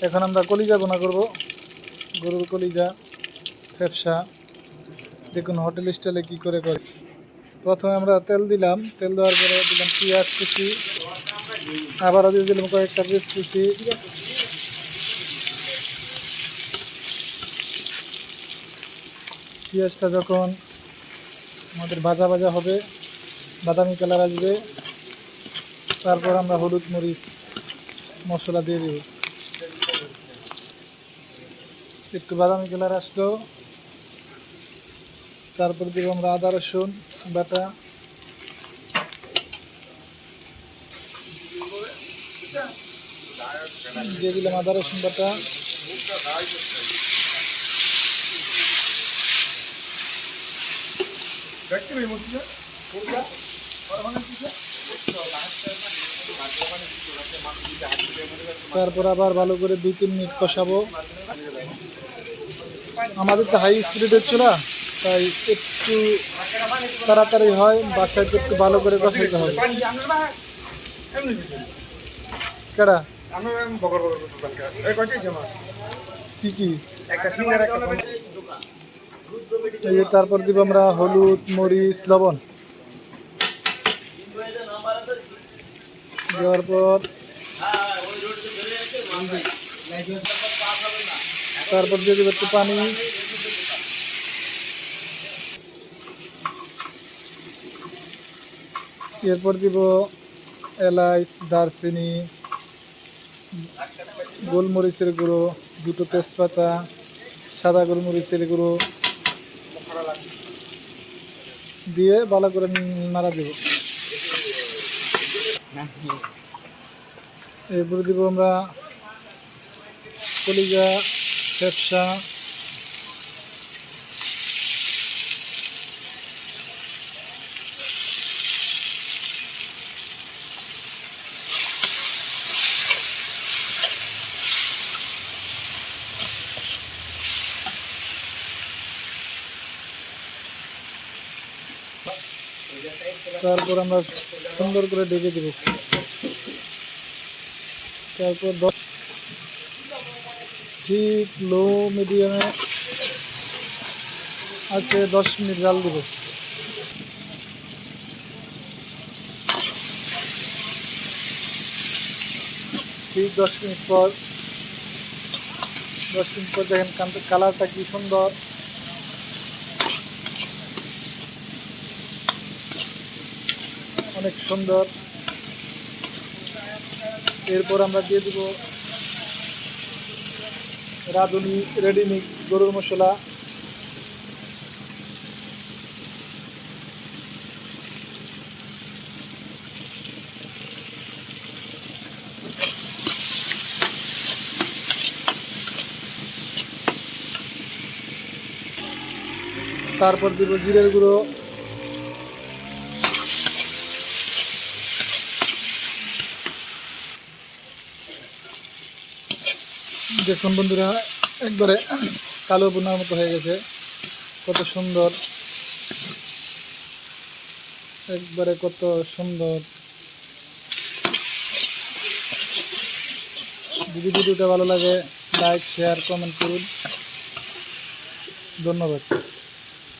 এখন আমরা কলিজা বোনা করব, গরুর কলিজা ফ্যাপসা। দেখুন হোটেল স্টাইলে কী করে করে। প্রথমে আমরা তেল দিলাম, তেল দেওয়ার পরে দিলাম পেঁয়াজ কুচি, আবারও দিয়ে দিলাম কয়েকটা পেঁয়াজ কুচি। পেঁয়াজটা যখন আমাদের ভাজা ভাজা হবে, বাদামি কালার আসবে, তারপর আমরা হলুদ মরিচ মশলা দিয়ে দেব। একটু বাদামি কালার আসলো, তারপর দেবো আমরা আদা রসুন বাটা, দিয়ে দিলাম আদা রসুন বাটা। তারপর আবার ভালো করে 2-3 মিনিট কষাবো। আমাদের তো হাই স্পিডের চুলা, তাই একটু তাড়াতাড়ি হয়, বাসায় একটু ভালো করে কষাইতে হবে। কেডা কি কি এই যে তারপর দিব আমরা হলুদ মরিচ লবণ দেওয়ার পর তারপর দিয়ে দেবো একটু পানি। এরপর দিব এলাচ, দারচিনি, গোলমরিচের গুঁড়ো, 2টো তেজপাতা, সাদা গোলমরিচের গুঁড়ো দিয়ে ভালো করে নাড়া দেব। এরপর দিব আমরা কলিজা ফ্যাপসা, তারপর আমরা সুন্দর করে ঢেকে দেব। তারপর ঠিক লো মিডিয়ামে আছে 10 মিনিট জাল দেব। ঠিক 10 মিনিট পর দেখেন কালারটা কি সুন্দর। অনেক সুন্দর। এরপর আমরা দিয়ে দেব রাঁধুনি রেডি মিক্স গরুর মশলা, তারপর দিব জিরের গুঁড়ো, দেখুন বন্ধুরা একবারে কালো বোনার মতো হয়ে গেছে, কত সুন্দর, একবারে কত সুন্দর। যদি ভিডিওটা ভালো লাগে লাইক শেয়ার কমেন্ট করুন। ধন্যবাদ।